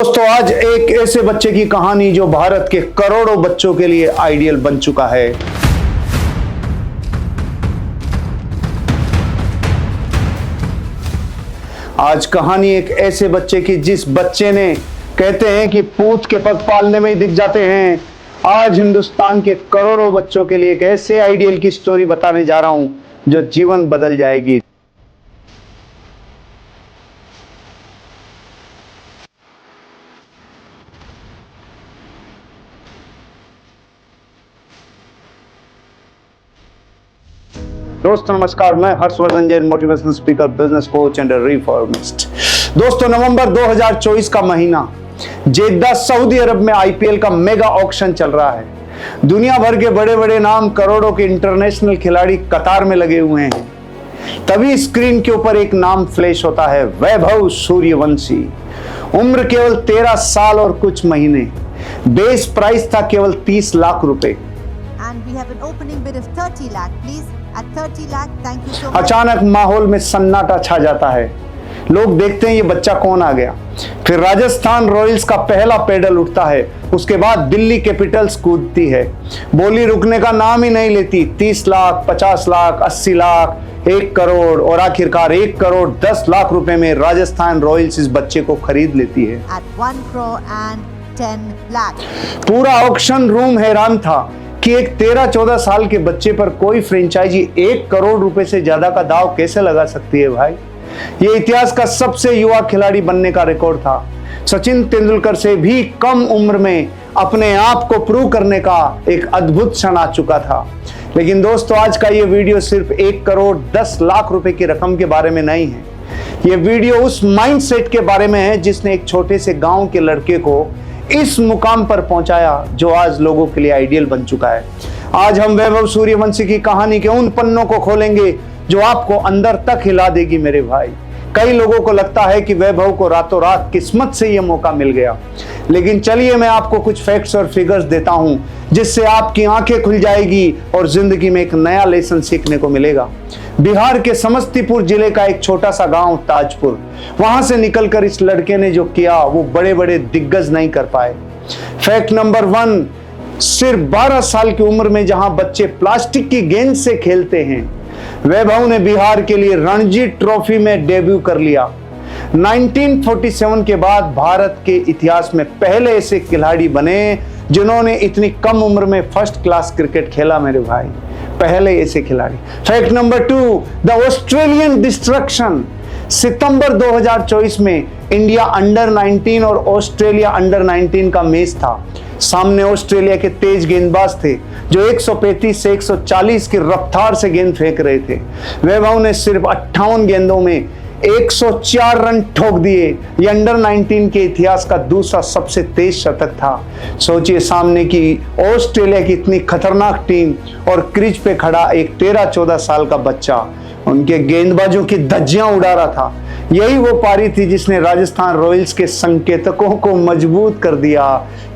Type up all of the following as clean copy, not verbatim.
दोस्तों आज एक ऐसे बच्चे की कहानी जो भारत के करोड़ों बच्चों के लिए आइडियल बन चुका है। आज कहानी एक ऐसे बच्चे की जिस बच्चे ने कहते हैं कि पूत के पग पालने में ही दिख जाते हैं। आज हिंदुस्तान के करोड़ों बच्चों के लिए एक ऐसे आइडियल की स्टोरी बताने जा रहा हूं जो जीवन बदल जाएगी। दोस्तों नमस्कार, मैं Harshvardhan Jain, motivational speaker, business coach and reformist. दोस्तों नवंबर 2024 का महीना, जेद्दा सऊदी अरब में आईपीएल का मेगा ऑक्शन चल रहा है। दुनिया भर के बड़े बड़े नाम, करोड़ों के इंटरनेशनल खिलाड़ी कतार में लगे हुए हैं। तभी स्क्रीन के ऊपर एक नाम फ्लैश होता है, वैभव सूर्यवंशी। उम्र केवल 13 साल और कुछ महीने। बेस प्राइस था केवल 30 लाख रुपए। And we have an opening bid of 30 lakh, please. At 30 lakh, thank you so much. अचानक माहौल में सन्नाटा छा जाता है। लोग देखते हैं ये बच्चा कौन आ गया। फिर राजस्थान रॉयल्स का पहला पेडल उठता है, उसके बाद दिल्ली कैपिटल्स कूदती है। बोली रुकने का नाम ही नहीं लेती। 30 लाख, 50 लाख, 80 लाख, 1 करोड़ और आखिरकार 1 करोड़ 10 लाख रुपए में राजस्थान रॉयल्स इस बच्चे को खरीद लेती है। At 1 crore and 10 lakh. पूरा ऑक्शन रूम हैरान था कि एक 13-14 साल के बच्चे पर कोई फ्रेंचाइजी 1 करोड़ रुपए से ज्यादा का दाव कैसे लगा सकती है भाई। ये इतिहास का सबसे युवा खिलाड़ी बनने का रिकॉर्ड था। सचिन तेंदुलकर से भी कम उम्र में अपने आप को प्रूव करने का एक अद्भुत क्षण आ चुका था। लेकिन दोस्तों आज का ये वीडियो सिर्फ 1 करोड़ 10 लाख रुपए की रकम के बारे में नहीं है। ये वीडियो उस माइंडसेट के बारे में है जिसने एक छोटे से गांव के लड़के को इस मुकाम पर पहुंचाया जो आज लोगों के लिए आइडियल बन चुका है। आज हम वैभव सूर्यवंशी की कहानी के उन पन्नों को खोलेंगे जो आपको अंदर तक हिला देगी मेरे भाई। कई लोगों को लगता है कि वैभव को रातों रात किस्मत से यह मौका मिल गया, लेकिन चलिए मैं आपको कुछ फैक्ट्स और फिगर्स देता हूं जिससे आपकी आंखें खुल जाएगी और जिंदगी में एक नया लेसन सीखने को मिलेगा। बिहार के समस्तीपुर जिले का एक छोटा सा गांव ताजपुर, वहां से निकलकर इस लड़के ने जो किया वो बड़े बड़े दिग्गज नहीं कर पाए। फैक्ट नंबर 1, सिर्फ 12 साल की उम्र में जहां बच्चे प्लास्टिक की गेंद से खेलते हैं, वैभव ने बिहार के लिए रणजी ट्रॉफी में डेब्यू कर लिया। 1947 के बाद भारत के इतिहास में पहले ऐसे खिलाड़ी बने जिन्होंने इतनी कम उम्र में फर्स्ट क्लास क्रिकेट खेला मेरे भाई, पहले ऐसे खिलाड़ी। Fact number 2, the Australian destruction. सितंबर 2024 में इंडिया अंडर 19 और ऑस्ट्रेलिया अंडर 19 का मैच था। सामने ऑस्ट्रेलिया के तेज गेंदबाज थे जो 135 से 140 की रफ्तार से गेंद फेंक रहे थे। वैभव ने सिर्फ 58 गेंदों में 104 रन ठोक दिए। ये अंडर 19 के इतिहास का दूसरा सबसे तेज शतक था। सोचिए सामने की ऑस्ट्रेलिया की इतनी खतरनाक टीम और क्रीज पे खड़ा एक 13-14 साल का बच्चा उनके गेंदबाजों की धज्जियां उड़ा रहा था। यही वो पारी थी जिसने राजस्थान रॉयल्स के संकेतकों को मजबूत कर दिया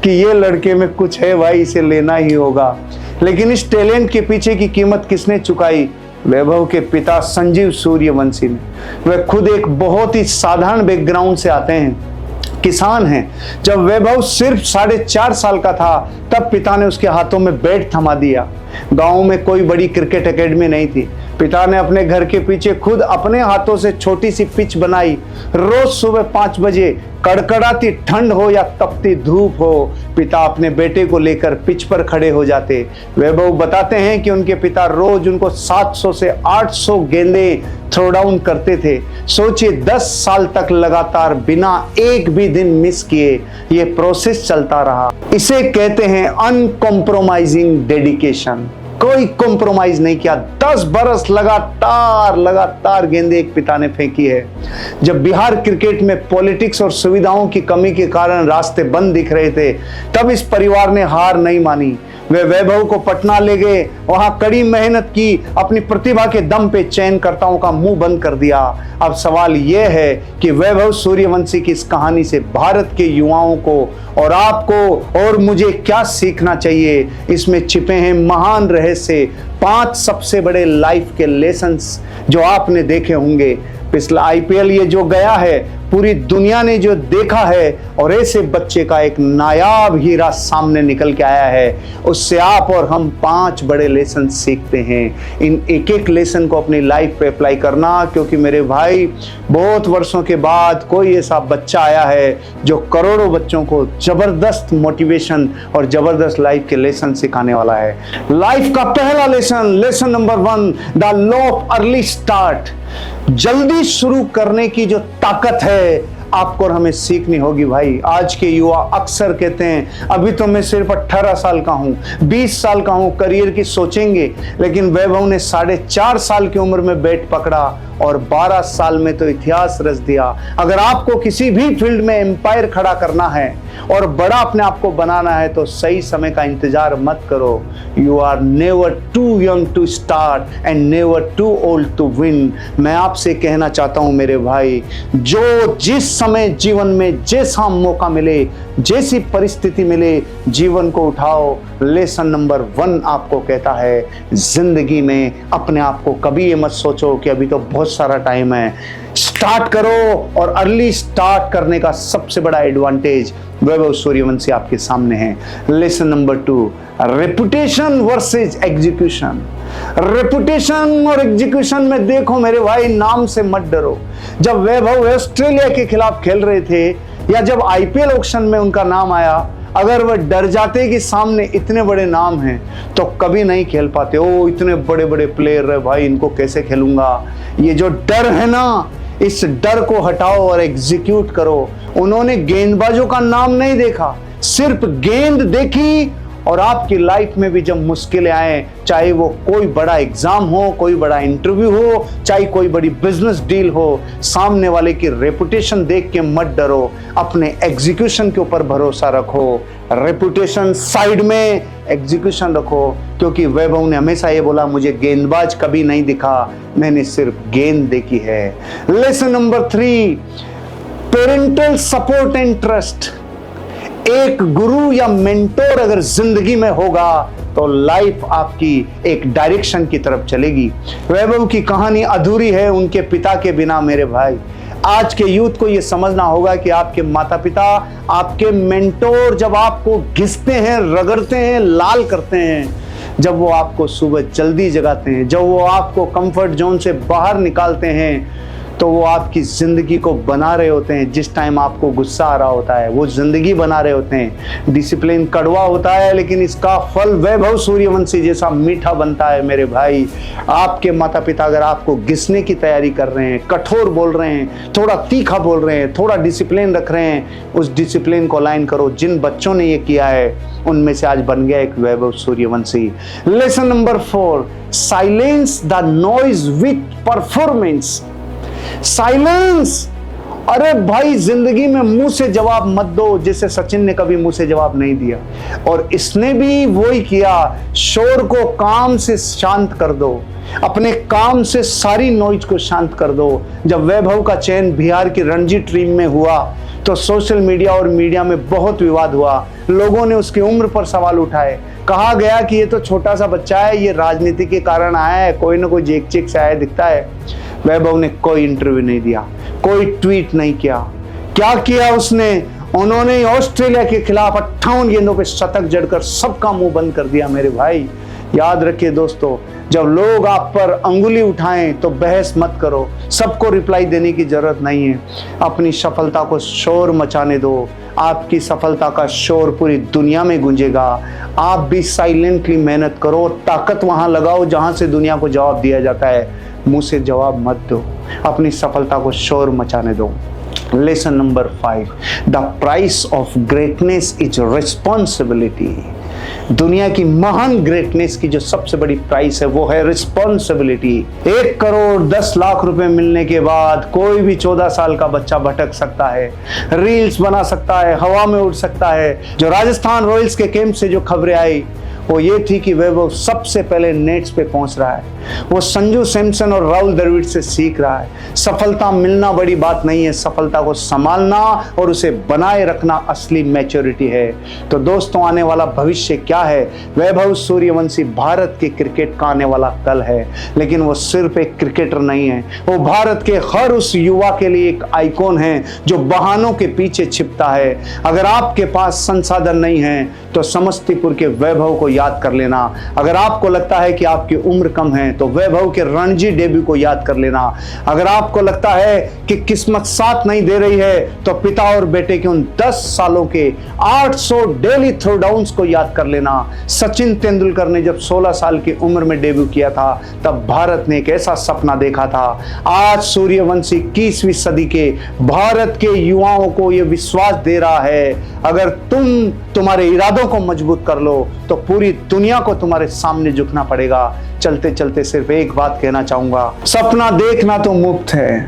कि ये लड़के में कुछ है भाई, इसे लेना ही होगा। लेकिन इस टैलेंट के पीछे की कीमत किसने चुकाई? वैभव के पिता संजीव सूर्यवंशी ने। वे खुद एक बहुत ही साधारण बैकग्राउंड से आते हैं, किसान हैं। जब वैभव सिर्फ 4.5 साल का था तब पिता ने उसके हाथों में बैट थमा दिया। गांव में कोई बड़ी क्रिकेट एकेडमी नहीं थी। पिता ने अपने घर के पीछे खुद अपने हाथों से छोटी सी पिच बनाई। रोज सुबह 5 बजे, कड़कड़ाती ठंड हो या तपती धूप हो, पिता अपने बेटे को लेकर पिच पर खड़े हो जाते। वैभव बताते हैं कि उनके पिता रोज उनको 700 से 800 गेंदें थ्रो डाउन करते थे। सोचिए 10 साल तक लगातार बिना एक भी दिन मिस किए ये प्रोसेस चलता रहा। इसे कहते हैं अनकॉम्प्रोमाइजिंग डेडिकेशन। कोई कॉम्प्रोमाइज नहीं किया। 10 बरस लगातार गेंदें एक पिता ने फेंकी है। जब बिहार क्रिकेट में पॉलिटिक्स और सुविधाओं की कमी के कारण रास्ते बंद दिख रहे थे तब इस परिवार ने हार नहीं मानी। वे वैभव को पटना ले गए, वहां कड़ी मेहनत की, अपनी प्रतिभा के दम पे चयनकर्ताओं का मुंह बंद कर दिया। अब सवाल यह है कि वैभव सूर्यवंशी की इस कहानी से भारत के युवाओं को और आपको और मुझे क्या सीखना चाहिए? इसमें छिपे हैं महान रहस्य, 5 सबसे बड़े लाइफ के लेसन्स जो आपने देखे होंगे। पिछला आईपीएल ये जो गया है पूरी दुनिया ने जो देखा है और ऐसे बच्चे का एक नायाब हीरा सामने निकल के आया है, उससे आप और हम 5 बड़े लेसन सीखते हैं। इन एक एक लेसन को अपनी लाइफ पे अप्लाई करना, क्योंकि मेरे भाई बहुत वर्षों के बाद कोई ऐसा बच्चा आया है जो करोड़ों बच्चों को जबरदस्त मोटिवेशन और जबरदस्त लाइफ के लेसन सिखाने वाला है। लाइफ का पहला lesson number 1, the law of early start. जल्दी शुरू करने की जो ताकत है आपको और हमें सीखनी होगी भाई। आज के युवा अक्सर कहते हैं अभी तो मैं सिर्फ 18 साल का हूं, 20 साल का हूं, करियर की सोचेंगे। लेकिन वैभव ने 4.5 साल की उम्र में बैट पकड़ा और 12 साल में तो इतिहास रच दिया। अगर आपको किसी भी फील्ड में एम्पायर खड़ा करना है और बड़ा अपने आप को बनाना है तो सही समय का इंतजार मत करो। You are never too young to start and never too old to win. मैं आपसे कहना चाहता हूं मेरे भाई, जो जिस समय जीवन में जैसा मौका मिले, जैसी परिस्थिति मिले, जीवन को उठाओ। लेसन नंबर 1 आपको कहता है, जिंदगी में अपने आप को कभी ये मत सोचो कि अभी तो बहुत सारा टाइम है। स्टार्ट करो, और अर्ली स्टार्ट करने का सबसे बड़ा एडवांटेज वैभव सूर्यवंशी आपके सामने है। Lesson number 2, reputation versus execution. Reputation और एग्जीक्यूशन में देखो मेरे भाई, नाम से मत डरो। जब वैभव ऑस्ट्रेलिया के खिलाफ खेल रहे थे या जब आईपीएल ऑक्शन में उनका नाम आया, अगर वह डर जाते कि सामने इतने बड़े नाम हैं तो कभी नहीं खेल पाते। ओ इतने बड़े बड़े प्लेयर है भाई, इनको कैसे खेलूंगा। ये जो डर है ना, इस डर को हटाओ और एग्जीक्यूट करो। उन्होंने गेंदबाजों का नाम नहीं देखा, सिर्फ गेंद देखी। और आपकी लाइफ में भी जब मुश्किलें आए, चाहे वो कोई बड़ा एग्जाम हो, कोई बड़ा इंटरव्यू हो, चाहे कोई बड़ी बिजनेस डील हो, सामने वाले की रेपुटेशन देख के मत डरो, अपने एग्जीक्यूशन के ऊपर भरोसा रखो। रेपुटेशन साइड में, एग्जीक्यूशन रखो। क्योंकि वैभव ने हमेशा ये बोला, मुझे गेंदबाज कभी नहीं दिखा, मैंने सिर्फ गेंद देखी है। Lesson number 3, parental support and trust. एक गुरु या मेंटोर अगर जिंदगी में होगा तो लाइफ आपकी एक डायरेक्शन की तरफ चलेगी। वैभव की कहानी अधूरी है उनके पिता के बिना मेरे भाई। आज के यूथ को यह समझना होगा कि आपके माता पिता, आपके मेंटोर जब आपको घिसते हैं, रगड़ते हैं, लाल करते हैं, जब वो आपको सुबह जल्दी जगाते हैं, जब वो आपको कंफर्ट जोन से बाहर निकालते हैं, तो वो आपकी ज़िंदगी को बना रहे होते हैं। जिस टाइम आपको गुस्सा आ रहा होता है वो ज़िंदगी बना रहे होते हैं। डिसिप्लिन कड़वा होता है लेकिन इसका फल वैभव सूर्यवंशी जैसा मीठा बनता है मेरे भाई। आपके माता पिता अगर आपको घिसने की तैयारी कर रहे हैं, कठोर बोल रहे हैं, थोड़ा तीखा बोल रहे हैं, थोड़ा डिसिप्लिन रख रहे हैं, उस डिसिप्लिन को अलाइन करो। जिन बच्चों ने ये किया है उनमें से आज बन गया एक Vaibhav Suryavanshi. Lesson number 4, silence the noise with performance. Silence. अरे भाई, जिंदगी में मुंह से जवाब मत दो, जैसे सचिन ने कभी मुंह से जवाब नहीं दिया और इसने भी वही किया। शोर को काम से शांत कर दो, अपने काम से सारी नॉइज को शांत कर दो। जब वैभव का चयन बिहार की रणजी टीम में हुआ तो सोशल मीडिया और मीडिया में बहुत विवाद हुआ। लोगों ने उसकी उम्र पर सवाल उठाए, कहा गया कि ये तो छोटा सा बच्चा है, ये राजनीति के कारण आया है, कोई ना कोई जेक चेक से आया दिखता है। वैभव ने कोई इंटरव्यू नहीं दिया, कोई ट्वीट नहीं किया। क्या किया उसने? उन्होंने ऑस्ट्रेलिया के खिलाफ 58 गेंदों पे शतक जड़कर सबका मुंह बंद कर दिया मेरे भाई। याद रखिए दोस्तों, जब लोग आप पर अंगुली उठाएं तो बहस मत करो, सबको रिप्लाई देने की जरूरत नहीं है। अपनी सफलता को शोर मचाने दो, आपकी सफलता का शोर पूरी दुनिया में गूंजेगा। आप भी साइलेंटली मेहनत करो, ताकत वहां लगाओ जहां से दुनिया को जवाब दिया जाता है। मुंह से जवाब मत दो, अपनी सफलता को शोर मचाने दो। Lesson number 5, the price of greatness is responsibility. दुनिया की महान ग्रेटनेस की जो सबसे बड़ी प्राइस है वो है रिस्पॉन्सिबिलिटी। 1 करोड़ 10 लाख रुपए मिलने के बाद कोई भी 14 साल का बच्चा भटक सकता है, रील्स बना सकता है, हवा में उड़ सकता है। जो राजस्थान रॉयल्स के कैंप से जो खबरें आई वो ये थी कि वैभव सबसे पहले नेट्स पे पहुंच रहा है। वो संजू सैमसन और राहुल द्रविड़ से सीख रहा है। सफलता मिलना बड़ी बात नहीं है, सफलता को संभालना और उसे बनाए रखना असली मैच्योरिटी है। तो दोस्तों, आने वाला भविष्य क्या है? वैभव सूर्यवंशी भारत के क्रिकेट का आने वाला कल है। लेकिन वो सिर्फ एक क्रिकेटर नहीं है, वो भारत के हर उस युवा के लिए एक आइकॉन है जो बहानों के पीछे छिपता है। अगर आपके पास संसाधन नहीं है तो समस्तीपुर के वैभव को याद कर लेना। अगर आपको लगता है कि आपकी उम्र कम है तो वैभव के रणजी डेब्यू को याद कर लेना। अगर आपको लगता है कि किस्मत साथ नहीं दे रही है तो पिता और बेटे के उन 10 सालों के 800 डेली थ्रो डाउन्स को याद कर लेना। सचिन तेंदुलकर ने जब 16 साल की उम्र में डेब्यू किया था तब भारत ने एक ऐसा सपना देखा था। आज सूर्यवंशी 21वीं सदी के भारत के युवाओं को यह विश्वास दे रहा है, अगर तुम तुम्हारे इरादों को मजबूत कर लो तो पूरी दुनिया को तुम्हारे सामने झुकना पड़ेगा। चलते चलते सिर्फ एक बात कहना चाहूंगा, सपना देखना तो मुफ्त है,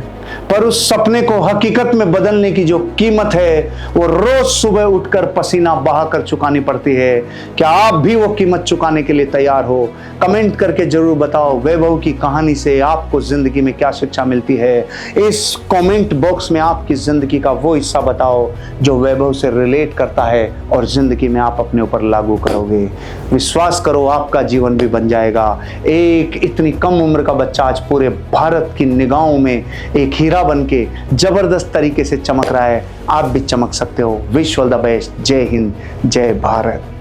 पर उस सपने को हकीकत में बदलने की जो कीमत है वो रोज सुबह उठकर पसीना बहाकर चुकानी पड़ती है। क्या आप भी वो कीमत चुकाने के लिए तैयार हो? कमेंट करके जरूर बताओ वैभव की कहानी से आपको जिंदगी में क्या शिक्षा मिलती है। इस कमेंट बॉक्स में आपकी जिंदगी का वो हिस्सा बताओ जो वैभव से रिलेट करता है और जिंदगी में आप अपने ऊपर लागू करोगे। विश्वास करो, आपका जीवन भी बन जाएगा। एक इतनी कम उम्र का बच्चा आज पूरे भारत की निगाहों में एक हीरा बनके जबरदस्त तरीके से चमक रहा है। आप भी चमक सकते हो। Wish all the best. जय हिंद, जय भारत।